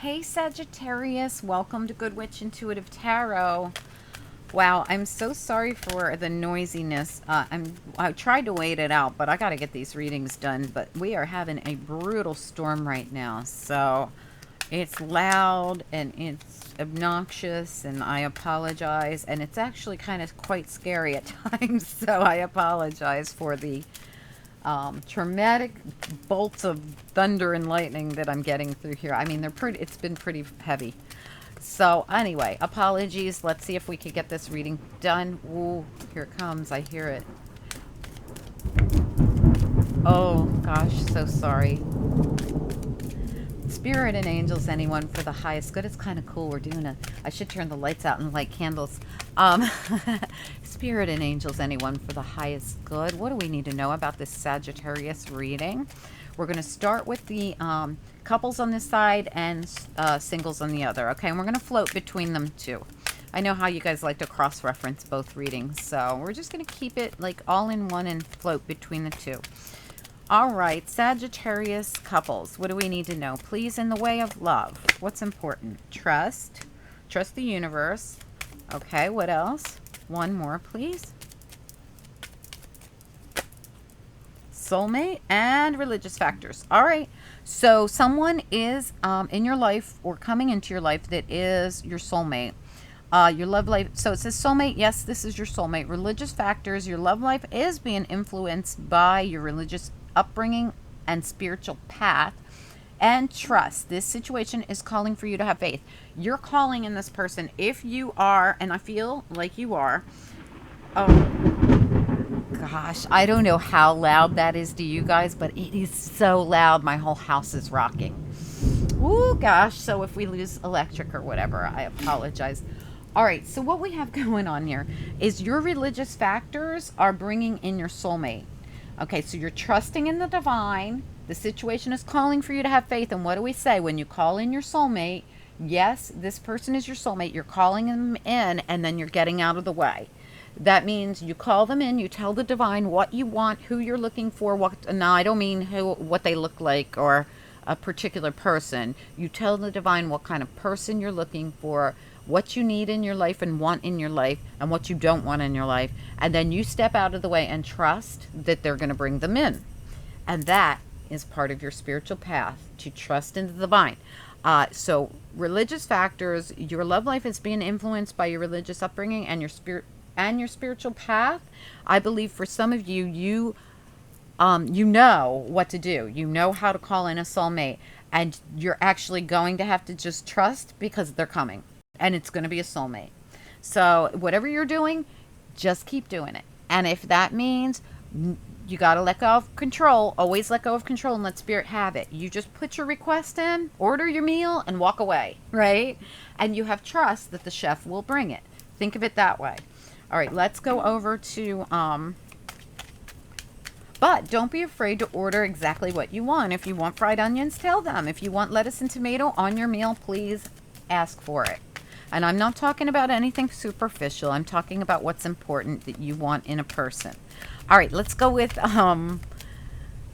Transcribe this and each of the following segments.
Hey Sagittarius, welcome to Good Witch Intuitive Tarot. Wow, I'm so sorry for the noisiness. I tried to wait it out, but I got to get these readings done. But we are having a brutal storm right now, so it's loud and it's obnoxious, and I apologize. And it's actually kind of quite scary at times, so I apologize for the traumatic bolts of thunder and lightning that I'm getting through here. I mean, it's been pretty heavy. So anyway, apologies. Let's see if we could get this reading done. Ooh, here it comes. I hear it. Oh gosh, so sorry. Spirit and angels, anyone for the highest good. It's kind of cool. I should turn the lights out and light candles. Spirit and angels, anyone for the highest good. What do we need to know about this Sagittarius reading? We're going to start with the couples on this side and singles on the other. Okay, and we're going to float between them too. I know how you guys like to cross-reference both readings, so we're just going to keep it like all in one and float between the two. All right, Sagittarius couples, what do we need to know? Please, in the way of love, what's important? Trust. Trust the universe. Okay, what else? One more, please. Soulmate and religious factors. All right, so someone is in your life or coming into your life that is your soulmate. Your love life, so it says soulmate. Yes, this is your soulmate. Religious factors, your love life is being influenced by your religious upbringing and spiritual path. And trust, this situation is calling for you to have faith. You're calling in this person if you are, and I feel like you are. Oh gosh, I don't know how loud that is to you guys, but it is so loud my whole house is rocking. Oh gosh, so if we lose electric or whatever, I apologize. All right, so what we have going on here is your religious factors are bringing in your soulmate. Okay, so you're trusting in the divine. The situation is calling for you to have faith. And what do we say when you call in your soulmate? Yes, this person is your soulmate. You're calling them in, and then you're getting out of the way. That means you call them in, you tell the divine what you want, who you're looking for. Now, I don't mean what they look like or a particular person. You tell the divine what kind of person you're looking for, what you need in your life and want in your life, and what you don't want in your life. And then you step out of the way and trust that they're going to bring them in. And that is part of your spiritual path, to trust in the divine. So religious factors, your love life is being influenced by your religious upbringing and your spiritual path. I believe for some of you, you know what to do. You know how to call in a soulmate, and you're actually going to have to just trust because they're coming. And it's going to be a soulmate. So whatever you're doing, just keep doing it. And if that means you got to let go of control, always let go of control and let spirit have it. You just put your request in, order your meal, and walk away, right? And you have trust that the chef will bring it. Think of it that way. All right, let's go over to... But don't be afraid to order exactly what you want. If you want fried onions, tell them. If you want lettuce and tomato on your meal, please ask for it. And I'm not talking about anything superficial. I'm talking about what's important that you want in a person. All right, let's go with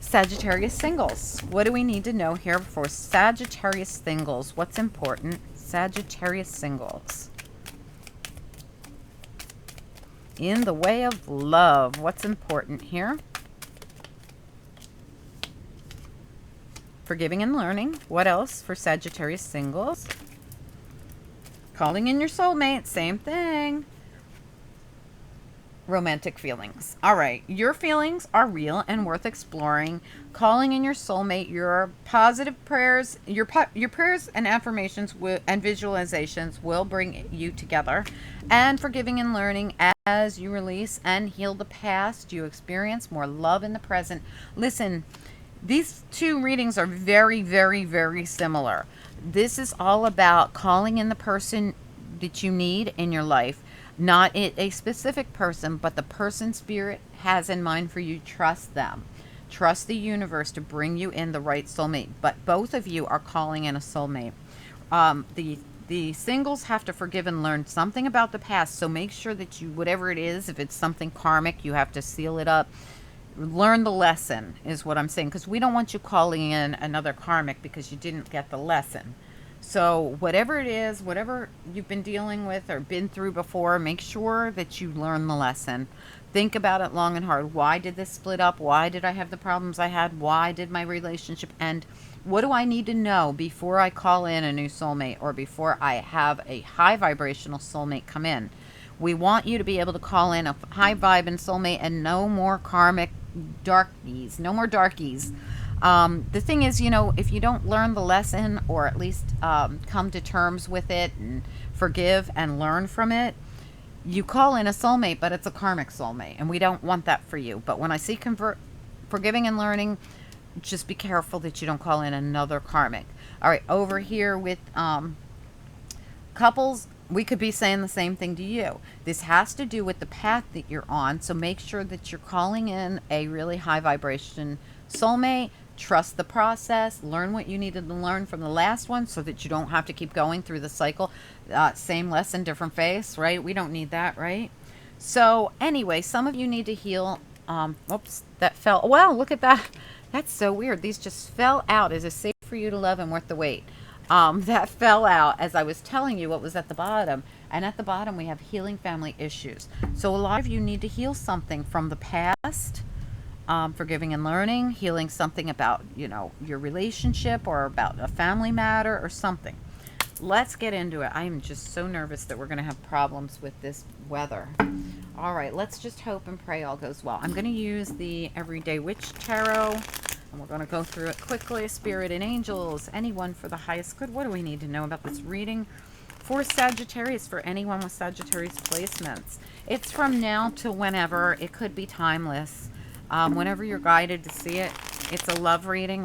Sagittarius singles. What do we need to know here for Sagittarius singles? What's important? Sagittarius singles. In the way of love, what's important here? Forgiving and learning. What else for Sagittarius singles? Calling in your soulmate, same thing. Romantic feelings. All right, your feelings are real and worth exploring. Calling in your soulmate, your positive prayers, your prayers and affirmations and visualizations will bring you together. And forgiving and learning, as you release and heal the past, you experience more love in the present. Listen, these two readings are very, very, very similar. This is all about calling in the person that you need in your life. Not a specific person, but the person spirit has in mind for you. Trust them. Trust the universe to bring you in the right soulmate. But both of you are calling in a soulmate. The singles have to forgive and learn something about the past. So make sure that you, whatever it is, if it's something karmic, you have to seal it up. Learn the lesson is what I'm saying, because we don't want you calling in another karmic because you didn't get the lesson. So whatever it is, whatever you've been dealing with or been through before, make sure that you learn the lesson. Think about it long and hard. Why did this split up? Why did I have the problems I had? Why did my relationship end? What do I need to know before I call in a new soulmate or before I have a high vibrational soulmate come in? We want you to be able to call in a high vibe and soulmate and no more karmic darkies, no more darkies. The thing is, if you don't learn the lesson or at least come to terms with it and forgive and learn from it, you call in a soulmate, but it's a karmic soulmate, and we don't want that for you. But when I see forgiving and learning, just be careful that you don't call in another karmic. All right, over here with couples, we could be saying the same thing to you. This has to do with the path that you're on, so make sure that you're calling in a really high vibration soulmate. Trust the process. Learn what you needed to learn from the last one so that you don't have to keep going through the cycle. Same lesson, different face, right? We don't need that, right? So anyway, some of you need to heal. Oops, that fell. Wow, look at that. That's so weird. These just fell out. Is it safe for you to love and worth the wait? That fell out as I was telling you what was at the bottom. And at the bottom, we have healing family issues. So a lot of you need to heal something from the past. Forgiving and learning, healing something about, your relationship or about a family matter or something. Let's get into it. I am just so nervous that we're going to have problems with this weather. All right, let's just hope and pray all goes well. I'm going to use the Everyday Witch Tarot, and we're going to go through it quickly. Spirit and angels, anyone for the highest good. What do we need to know about this reading? For Sagittarius, for anyone with Sagittarius placements. It's from now to whenever. It could be timeless. Whenever you're guided to see it. It's a love reading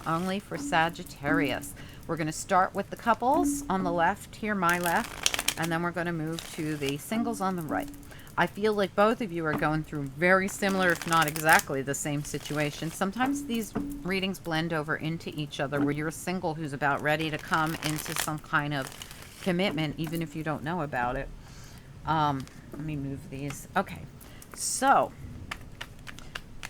only for Sagittarius. We're going to start with the couples on the left here, my left, and then we're going to move to the singles on the right. I feel like both of you are going through very similar, if not exactly the same situation. Sometimes these readings blend over into each other where you're a single who's about ready to come into some kind of commitment, even if you don't know about it. Let me move these. Okay, so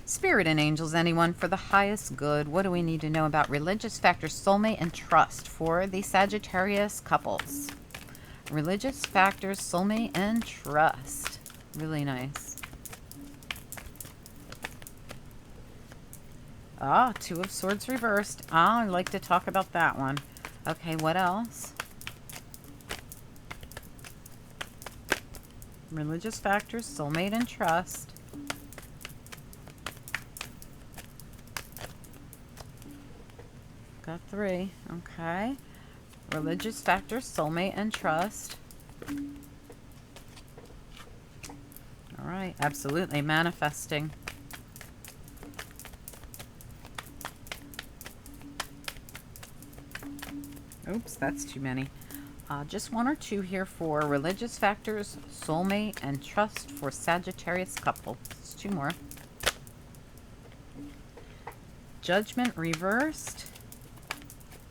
Spirit and angels, anyone for the highest good. What do we need to know about religious factors, soulmate, and trust for the Sagittarius couples? Religious factors, soulmate, and trust. Really nice. Two of Swords reversed. I'd like to talk about that one. Okay, what else? Religious factors, soulmate, and trust. Got three. Okay. Religious factors, soulmate, and trust. All right. Absolutely. Manifesting. Oops, that's too many. Just one or two here for religious factors, soulmate, and trust for Sagittarius couple. It's two more. Judgment reversed.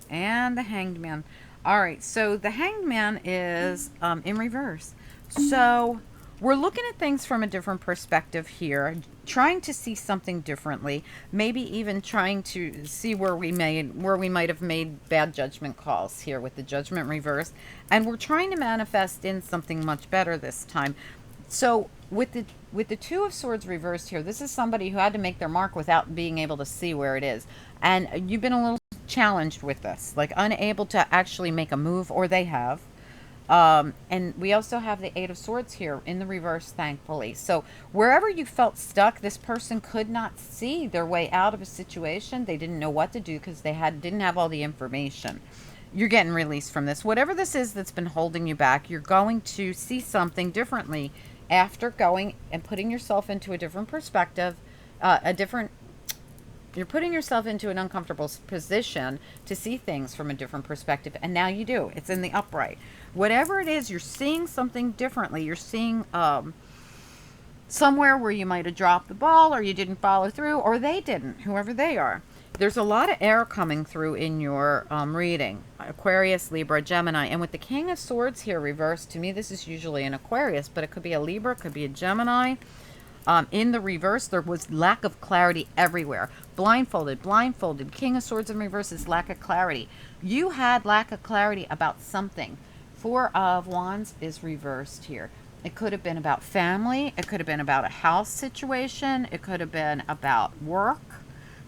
And the Hanged Man. All right, so the Hanged Man is in reverse. So we're looking at things from a different perspective here, trying to see something differently, maybe even trying to see where we might have made bad judgment calls here with the Judgment reverse, and we're trying to manifest in something much better this time. So with the Two of Swords reversed here, this is somebody who had to make their mark without being able to see where it is, and you've been a little challenged with this, like unable to actually make a move, or they have. And we also have the Eight of Swords here in the reverse, thankfully. So wherever you felt stuck, this person could not see their way out of a situation. They didn't know what to do because they didn't have all the information. You're getting released from this. Whatever this is that's been holding you back, you're going to see something differently after going and putting yourself into a different perspective, you're putting yourself into an uncomfortable position to see things from a different perspective, and now you do. It's in the upright. Whatever it is, you're seeing something differently. You're seeing somewhere where you might have dropped the ball, or you didn't follow through, or they didn't, whoever they are. There's a lot of air coming through in your reading. Aquarius, Libra, Gemini. And with the King of Swords here reversed, to me this is usually an Aquarius, but it could be a Libra, it could be a Gemini. In the reverse, there was lack of clarity everywhere. Blindfolded. King of Swords in reverse is lack of clarity. You had lack of clarity about something. Four of Wands is reversed here. It could have been about family. It could have been about a house situation. It could have been about work.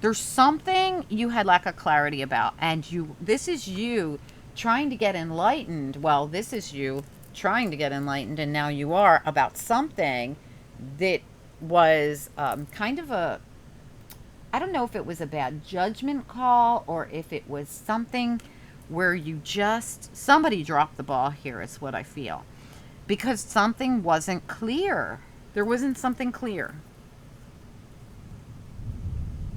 There's something you had lack of clarity about, and this is you trying to get enlightened. Well, this is you trying to get enlightened, and now you are about something that was kind of I don't know if it was a bad judgment call or if it was something where somebody dropped the ball here is what I feel. Because something wasn't clear. There wasn't something clear.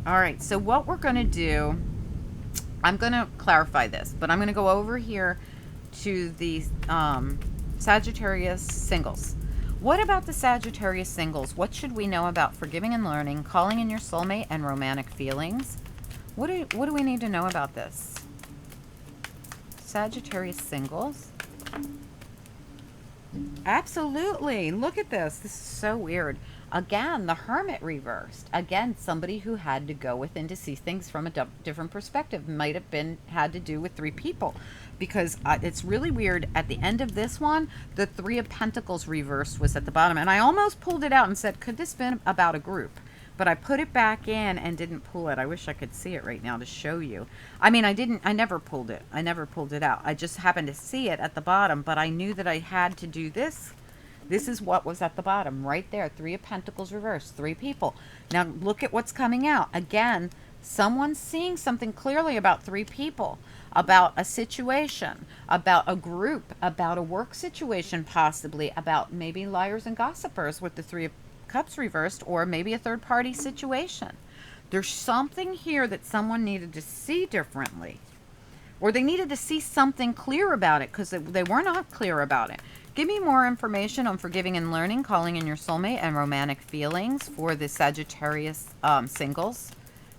All right, so what we're going to do, I'm going to clarify this, but I'm going to go over here to the Sagittarius singles. What about the Sagittarius singles? What should we know about forgiving and learning, calling in your soulmate, and romantic feelings? What do we need to know about this? Sagittarius singles. Absolutely. Look at this. This is so weird. Again, the Hermit reversed. Again, somebody who had to go within to see things from a different perspective. Might have had to do with three people. Because it's really weird. At the end of this one, the Three of Pentacles reversed was at the bottom. And I almost pulled it out and said, could this be about a group? But I put it back in and didn't pull it. I wish I could see it right now to show you. I mean, I never pulled it. I never pulled it out. I just happened to see it at the bottom, but I knew that I had to do this. This is what was at the bottom right there. Three of Pentacles reversed. Three people. Now look at what's coming out. Again, someone's seeing something clearly about three people, about a situation, about a group, about a work situation possibly, about maybe liars and gossipers with the Three of Cups reversed, or maybe a third party situation. There's something here that someone needed to see differently, or they needed to see something clear about it because they were not clear about it. Give me more information on forgiving and learning, calling in your soulmate, and romantic feelings for the Sagittarius singles.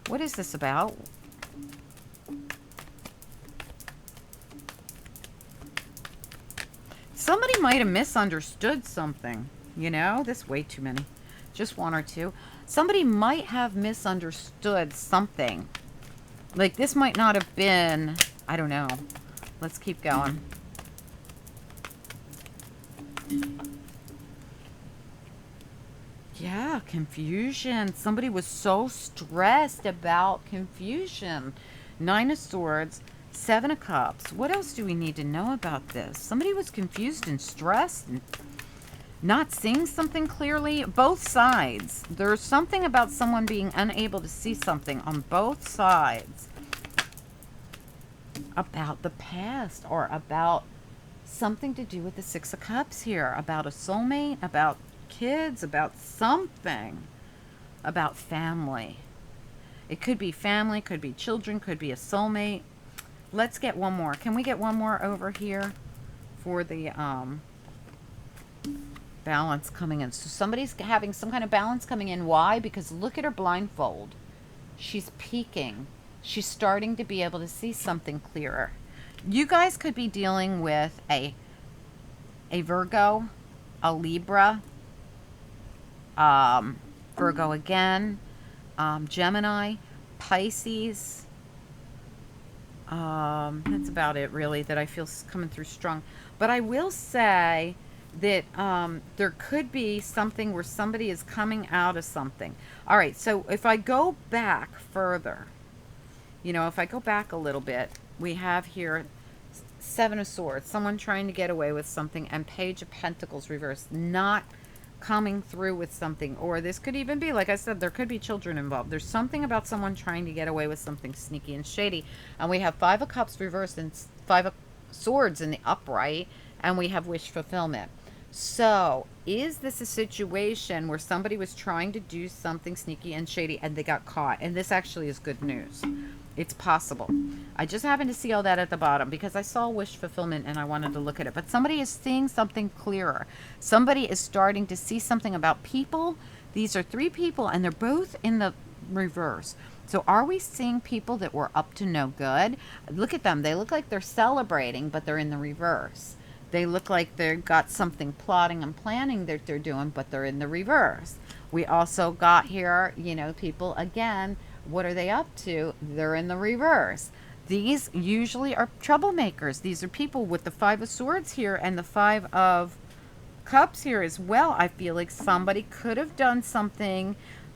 What is this about? Somebody might have misunderstood something. You know, this way too many. Just one or two. Somebody might have misunderstood something. Like this might not have been, I don't know. Let's keep going. Yeah, confusion. Somebody was so stressed about confusion. Nine of Swords, Seven of Cups. What else do we need to know about this? Somebody was confused and stressed and not seeing something clearly. Both sides. There's something about someone being unable to see something on both sides about the past, or about something to do with the Six of Cups here, about a soulmate, about kids, about something, about family. It could be family, could be children, could be a soulmate. Let's get one more. Can we get one more over here for the balance coming in? So somebody's having some kind of balance coming in. Why? Because look at her blindfold. She's peeking. She's starting to be able to see something clearer. You guys could be dealing with a Virgo, a Libra, Virgo again, Gemini, Pisces. That's about it really that I feel coming through strong. But I will say that there could be something where somebody is coming out of something. All right, so if I go back further, you know, if I go back a little bit, we have here Seven of Swords, someone trying to get away with something, and Page of Pentacles reversed, not coming through with something. Or this could even be, like I said, there could be children involved. There's something about someone trying to get away with something sneaky and shady. And we have Five of Cups reversed and Five of Swords in the upright, and we have wish fulfillment. So is this a situation where somebody was trying to do something sneaky and shady and they got caught? And this actually is good news. It's possible. I just happened to see all that at the bottom because I saw wish fulfillment and I wanted to look at it. But somebody is seeing something clearer. Somebody is starting to see something about people. These are three people and they're both in the reverse. So are we seeing people that were up to no good? Look at them. They look like they're celebrating, but they're in the reverse. They look like they've got something plotting and planning that they're doing, but they're in the reverse. We also got here, you know, people again, what are they up to? They're in the reverse. These usually are troublemakers. These are people with the Five of Swords here and the Five of Cups here as well. I feel like somebody could have done something,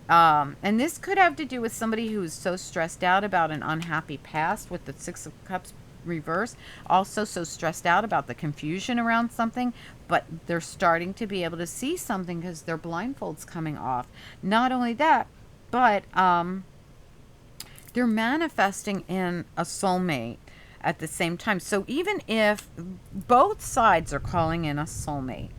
and this could have to do with somebody who's so stressed out about an unhappy past with the Six of Cups reverse, also so stressed out about the confusion around something, but they're starting to be able to see something because their blindfolds coming off. Not only that, but they're manifesting in a soulmate at the same time. So even if both sides are calling in a soulmate,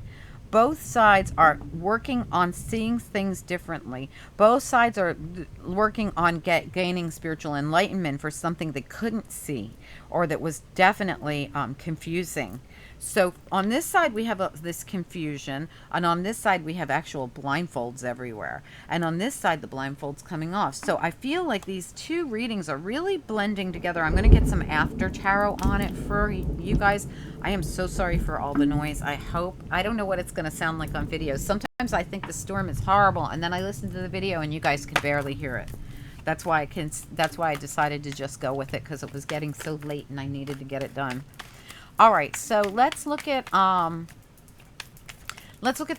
both sides are working on seeing things differently. Both sides are working on gaining spiritual enlightenment for something they couldn't see or that was definitely confusing. So on this side, we have this confusion, and on this side, we have actual blindfolds everywhere. And on this side, the blindfolds coming off. So I feel like these two readings are really blending together. I'm going to get some after tarot on it for you guys. I am so sorry for all the noise. I don't know what it's going to sound like on video. Sometimes I think the storm is horrible, and then I listen to the video, and you guys can barely hear it. That's why I decided to just go with it, because it was getting so late, and I needed to get it done. All right, so let's look at the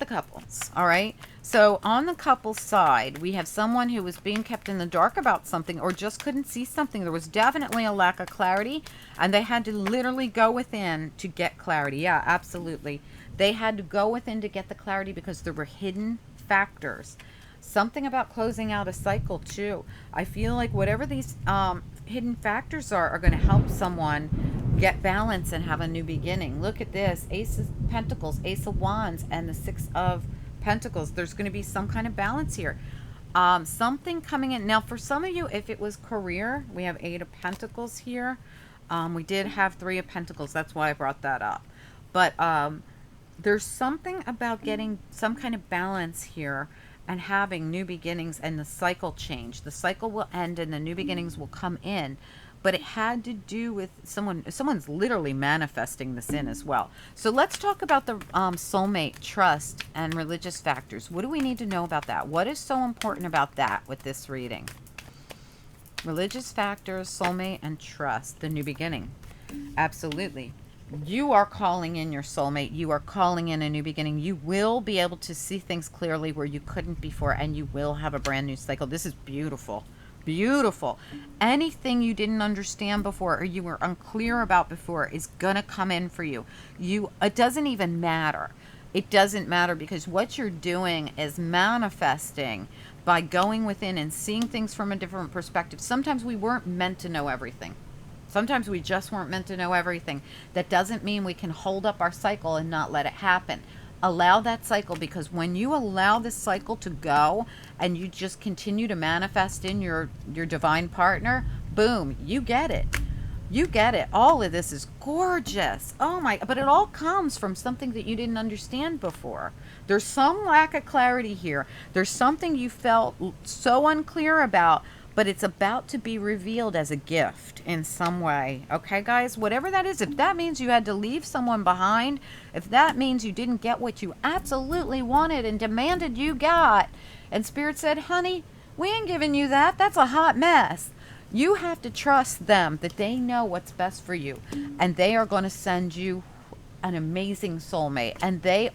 couples. All right, so on the couple's side, we have someone who was being kept in the dark about something or just couldn't see something. There was definitely a lack of clarity, and they had to literally go within to get clarity. Yeah, absolutely. They had to go within to get the clarity because there were hidden factors. Something about closing out a cycle too. I feel like whatever these hidden factors are going to help someone get balance and have a new beginning. Look at this: Ace of Pentacles, Ace of Wands, and the Six of Pentacles. There's going to be some kind of balance here. Something coming in. Now, for some of you, if it was career, we have Eight of Pentacles here. We did have Three of Pentacles. That's why I brought that up. But there's something about getting some kind of balance here and having new beginnings and the cycle change. The cycle will end and the new beginnings will come in. But it had to do with someone's literally manifesting this in as well. So let's talk about the soulmate, trust, and religious factors. What do we need to know about that? What is so important about that with this reading? Religious factors, soulmate, and trust, the new beginning. Absolutely. You are calling in your soulmate. You are calling in a new beginning. You will be able to see things clearly where you couldn't before, and you will have a brand new cycle. This is beautiful. Beautiful. Anything you didn't understand before or you were unclear about before is gonna come in for you. It doesn't even matter. It doesn't matter, because what you're doing is manifesting by going within and seeing things from a different perspective. Sometimes we weren't meant to know everything. Sometimes we just weren't meant to know everything. That doesn't mean we can hold up our cycle and not let it happen. Allow that cycle, because when you allow this cycle to go and you just continue to manifest in your divine partner, boom, you get it. You get it. All of this is gorgeous. Oh my, but it all comes from something that you didn't understand before. There's some lack of clarity here. There's something you felt so unclear about, but it's about to be revealed as a gift in some way. Okay, guys? Whatever that is, if that means you had to leave someone behind, if that means you didn't get what you absolutely wanted and demanded you got, and Spirit said, honey, we ain't giving you that. That's a hot mess. You have to trust them, that they know what's best for you, and they are going to send you an amazing soulmate, and it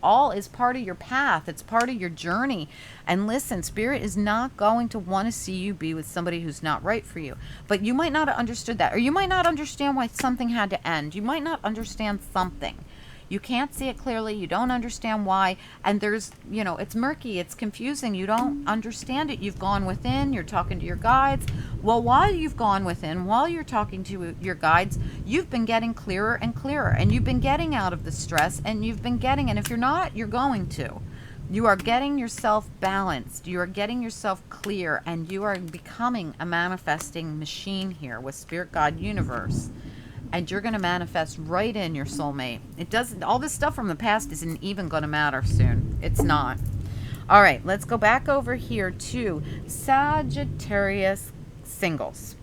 all is part of your path. It's part of your journey. And listen, Spirit is not going to want to see you be with somebody who's not right for you, but you might not have understood that, or you might not understand why something had to end. You might not understand something. You can't see it clearly. You don't understand why. And there's, it's murky. It's confusing. You don't understand it. You've gone within. You're talking to your guides. Well, while you've gone within, while you're talking to your guides, you've been getting clearer and clearer. And you've been getting out of the stress. And and if you're not, you're going to. You are getting yourself balanced. You are getting yourself clear. And you are becoming a manifesting machine here with Spirit, God, Universe. And you're going to manifest right in your soulmate. All this stuff from the past isn't even going to matter soon. It's not. All right, let's go back over here to Sagittarius singles.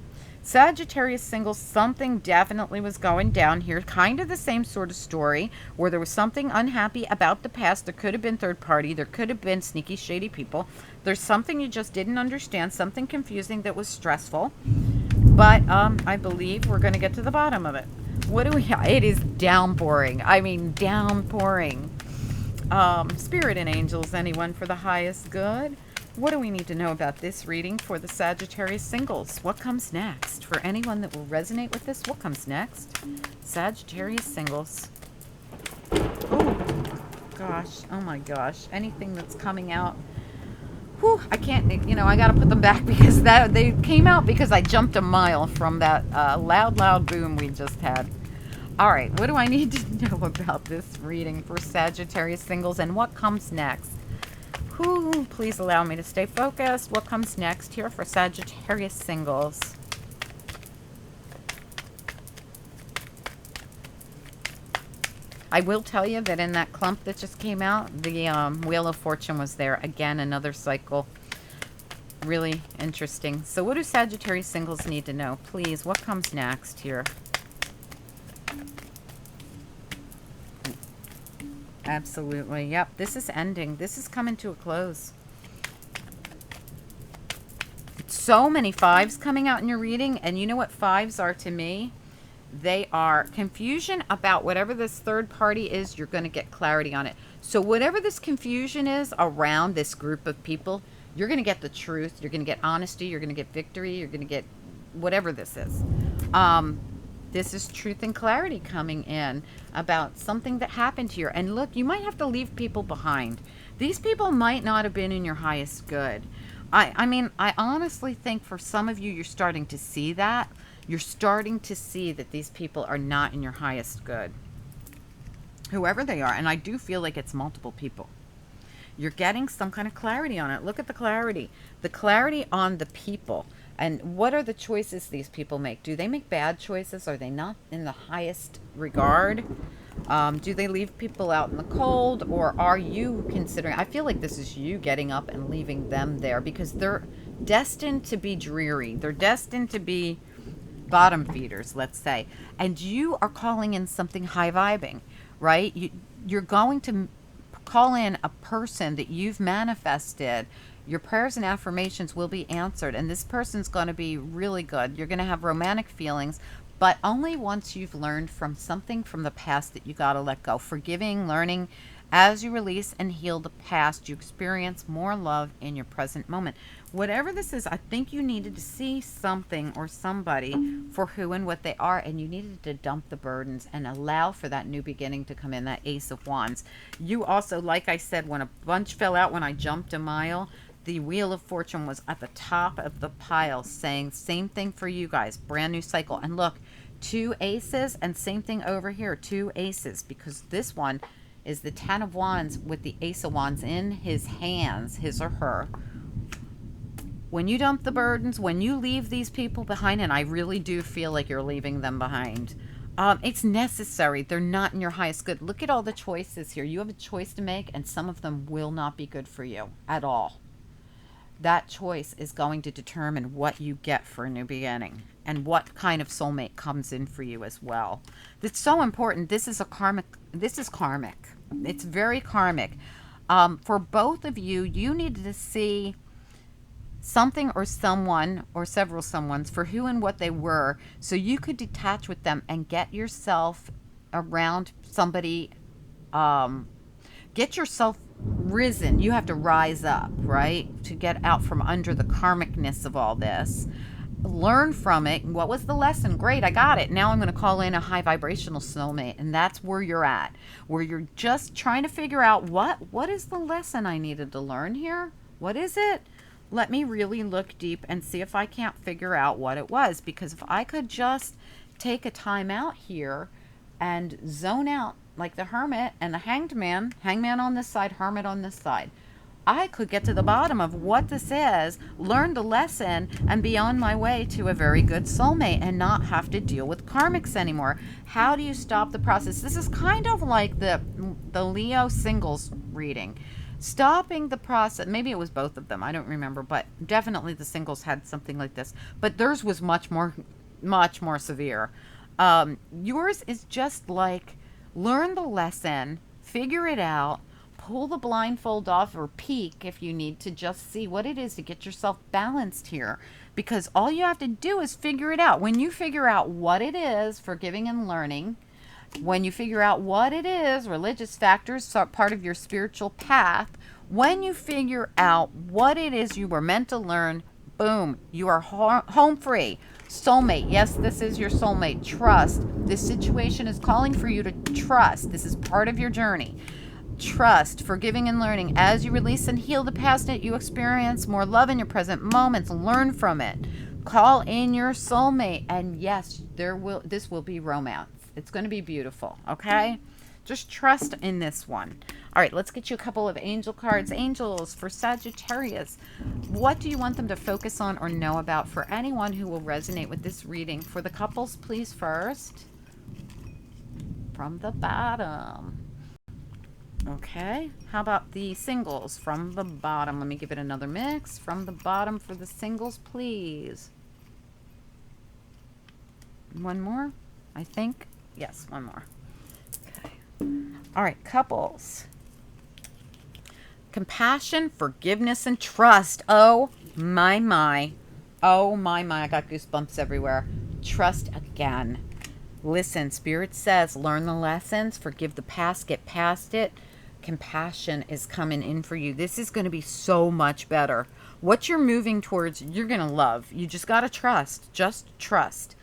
Sagittarius singles, something definitely was going down here. Kind of the same sort of story where there was something unhappy about the past. There could have been third party. There could have been sneaky, shady people. There's something you just didn't understand, something confusing that was stressful. But I believe we're going to get to the bottom of it. What do we have? It is downpouring. I mean, downpouring. Spirit and angels, anyone for the highest good? What do we need to know about this reading for the Sagittarius singles? What comes next? For anyone that will resonate with this, what comes next? Sagittarius singles. Oh, gosh. Oh, my gosh. Anything that's coming out. Whew, I can't, I got to put them back because they came out because I jumped a mile from that loud boom we just had. All right, what do I need to know about this reading for Sagittarius singles and what comes next? Whew, please allow me to stay focused. What comes next here for Sagittarius singles? I will tell you that in that clump that just came out, the Wheel of Fortune was there. Again, another cycle. Really interesting. So what do Sagittarius singles need to know? Please, what comes next here? Absolutely. Yep. This is ending. This is coming to a close. So many fives coming out in your reading. And you know what fives are to me? They are confusion about whatever this third party is. You're going to get clarity on it. So whatever this confusion is around this group of people, you're going to get the truth. You're going to get honesty. You're going to get victory. You're going to get whatever this is. This is truth and clarity coming in about something that happened here. And look, you might have to leave people behind. These people might not have been in your highest good. I mean, I honestly think for some of you, you're starting to see that. You're starting to see that these people are not in your highest good. Whoever they are. And I do feel like it's multiple people. You're getting some kind of clarity on it. Look at the clarity. The clarity on the people. And what are the choices these people make? Do they make bad choices? Are they not in the highest regard? Do they leave people out in the cold? Or are you considering... I feel like this is you getting up and leaving them there because they're destined to be dreary. They're destined to be bottom feeders, let's say. And you are calling in something high vibing, right? You're going to call in a person that you've manifested. Your prayers and affirmations will be answered, and this person's going to be really good. You're going to have romantic feelings, but only once you've learned from something from the past that you got to let go. Forgiving, learning. As you release and heal the past, you experience more love in your present moment. Whatever this is, I think you needed to see something or somebody for who and what they are, and you needed to dump the burdens and allow for that new beginning to come in, that Ace of Wands. You also, like I said, when a bunch fell out when I jumped a mile, the Wheel of Fortune was at the top of the pile saying same thing for you guys, brand new cycle. And look, 2 aces, and same thing over here, 2 aces, because this one is the 10 of Wands with the Ace of Wands in his hands, his or her. When you dump the burdens, when you leave these people behind, and I really do feel like you're leaving them behind, it's necessary. They're not in your highest good. Look at all the choices here. You have a choice to make, and some of them will not be good for you at all. That choice is going to determine what you get for a new beginning and what kind of soulmate comes in for you as well. It's so important. This is karmic. It's very karmic. For both of you, you needed to see something or someone or several someones for who and what they were so you could detach with them and get yourself around somebody. Get yourself risen. You have to rise up, right? To get out from under the karmicness of all this. Learn from it. What was the lesson? Great, I got it. Now I'm going to call in a high vibrational soulmate, and that's where you're at, where you're just trying to figure out what is the lesson I needed to learn here? What is it? Let me really look deep and see if I can't figure out what it was, because if I could just take a time out here and zone out like the hermit and the hangman on this side, hermit on this side, I could get to the bottom of what this is, learn the lesson, and be on my way to a very good soulmate and not have to deal with karmics anymore. How do you stop the process? This is kind of like the Leo singles reading. Stopping the process. Maybe it was both of them. I don't remember, but definitely the singles had something like this. But theirs was much more much more severe. Yours is just like learn the lesson, figure it out, pull the blindfold off or peek if you need to just see what it is to get yourself balanced here. Because all you have to do is figure it out. When you figure out what it is, forgiving and learning, when you figure out what it is, religious factors are part of your spiritual path. When you figure out what it is you were meant to learn, boom, you are home free. Soulmate. Yes, this is your soulmate. Trust. This situation is calling for you to trust. This is part of your journey. Trust, forgiving and learning. As you release and heal the past, you experience more love in your present moments. Learn from it. Call in your soulmate, and yes, this will be romance. It's going to be beautiful, okay? Just trust in this one. All right, let's get you a couple of angel cards. Angels for Sagittarius. What do you want them to focus on or know about for anyone who will resonate with this reading? For the couples, please, first. From the bottom. Okay, how about the singles from the bottom? Let me give it another mix. From the bottom for the singles, please. One more, I think. Yes, one more. Okay. All right, couples. Compassion, forgiveness, and trust. Oh, my, my. Oh, my. I got goosebumps everywhere. Trust again. Listen, Spirit says, learn the lessons, forgive the past, get past it. Compassion is coming in for you. This is going to be so much better. What you're moving towards, you're going to love. You just got to trust. Just trust.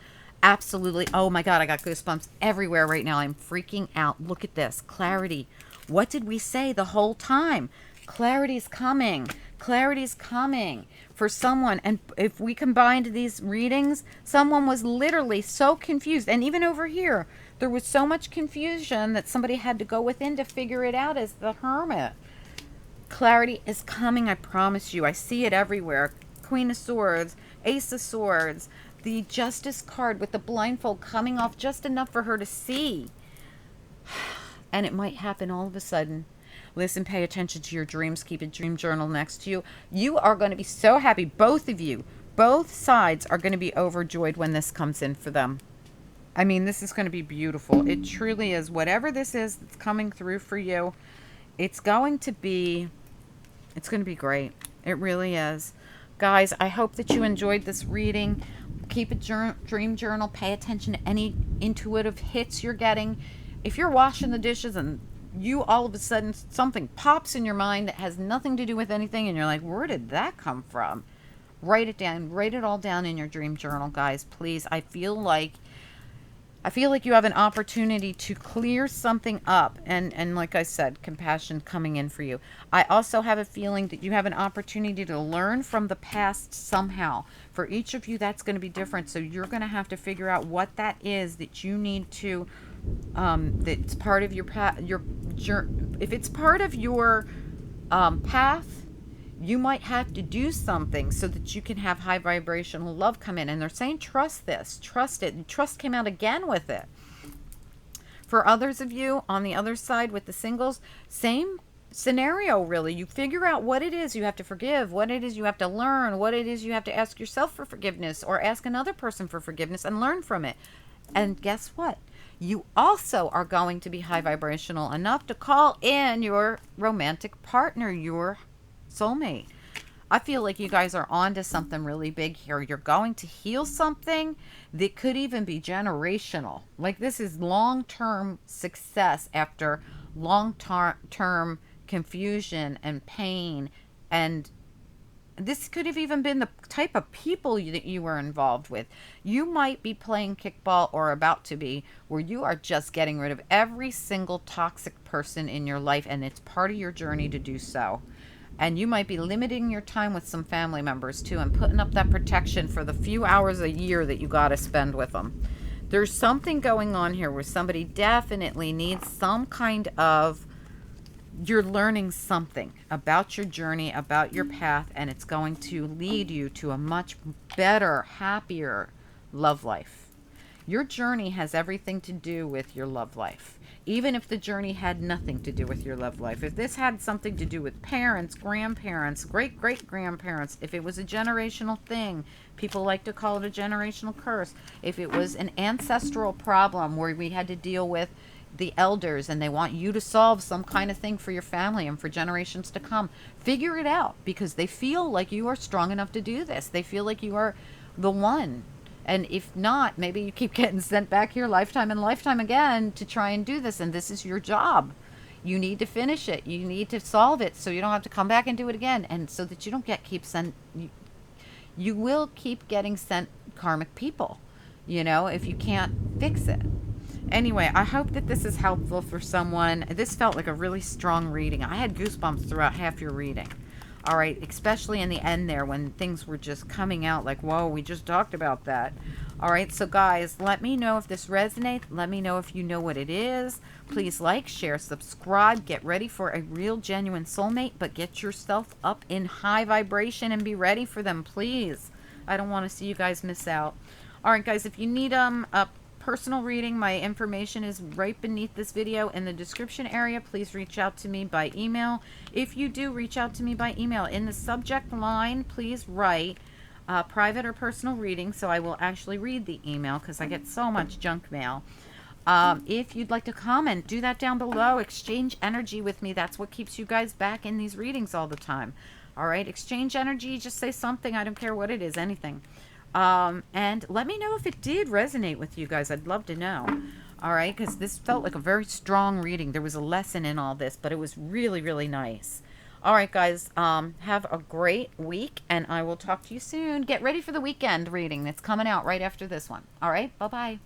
Absolutely. Oh my God, I got goosebumps everywhere right now. I'm freaking out. Look at this. Clarity. What did we say the whole time? Clarity's coming. Clarity's coming for someone. And if we combined these readings, someone was literally so confused. And even over here, there was so much confusion that somebody had to go within to figure it out as the Hermit. Clarity is coming, I promise you. I see it everywhere. Queen of Swords, Ace of Swords, the Justice card with the blindfold coming off just enough for her to see. And it might happen all of a sudden. Listen, pay attention to your dreams. Keep a dream journal next to you. You are going to be so happy. Both of you, both sides are going to be overjoyed when this comes in for them. I mean, this is going to be beautiful. It truly is. Whatever this is that's coming through for you, it's going to be great. It really is. Guys, I hope that you enjoyed this reading. Keep a dream journal. Pay attention to any intuitive hits you're getting. If you're washing the dishes and you all of a sudden something pops in your mind that has nothing to do with anything and you're like, where did that come from? Write it down. Write it all down in your dream journal, guys. Please. I feel like you have an opportunity to clear something up. And like I said, compassion coming in for you. I also have a feeling that you have an opportunity to learn from the past somehow. For each of you, that's going to be different. So you're going to have to figure out what that is that you need to, that's part of your path. If it's part of your path, you might have to do something so that you can have high vibrational love come in. And they're saying, trust this, trust it. And trust came out again with it. For others of you on the other side with the singles, same scenario, really. You figure out what it is you have to forgive, what it is you have to learn, what it is you have to ask yourself for forgiveness or ask another person for forgiveness and learn from it. And guess what? You also are going to be high vibrational enough to call in your romantic partner, your soulmate. I feel like you guys are on to something really big here. You're going to heal something that could even be generational. Like this is long-term success after long-term confusion and pain. And this could have even been the type of people that you were involved with. You might be playing kickball or about to be, where you are just getting rid of every single toxic person in your life, and it's part of your journey to do so. And you might be limiting your time with some family members too and putting up that protection for the few hours a year that you got to spend with them. There's something going on here where somebody definitely needs some kind of, you're learning something about your journey, about your path, and it's going to lead you to a much better, happier love life. Your journey has everything to do with your love life. Even if the journey had nothing to do with your love life, if this had something to do with parents, grandparents, great great grandparents, if it was a generational thing, people like to call it a generational curse, if it was an ancestral problem where we had to deal with the elders and they want you to solve some kind of thing for your family and for generations to come, figure it out, because they feel like you are strong enough to do this. They feel like you are the one. And if not, maybe you keep getting sent back here lifetime and lifetime again to try and do this. And this is your job. You need to finish it. You need to solve it so you don't have to come back and do it again. And so that you don't get keep sent. You will keep getting sent karmic people, if you can't fix it. Anyway, I hope that this is helpful for someone. This felt like a really strong reading. I had goosebumps throughout half your reading. All right, especially in the end there when things were just coming out like, whoa, we just talked about that. All right, so guys, let me know if this resonates. Let me know if you know what it is. Please like, share, subscribe. Get ready for a real, genuine soulmate, but get yourself up in high vibration and be ready for them, please. I don't want to see you guys miss out. All right, guys, if you need a personal reading, my information is right beneath this video in the description area. Please reach out to me by email. If you do reach out to me by email, in the subject line, please write private or personal reading, so I will actually read the email because I get so much junk mail. If you'd like to comment, do that down below. Exchange energy with me. That's what keeps you guys back in these readings all the time. All right, exchange energy. Just say something. I don't care what it is, anything. And let me know if it did resonate with you guys. I'd love to know. All right, because this felt like a very strong reading. There was a lesson in all this, but it was really, really nice. All right, guys, have a great week, and I will talk to you soon. Get ready for the weekend reading that's coming out right after this one. All right, bye-bye.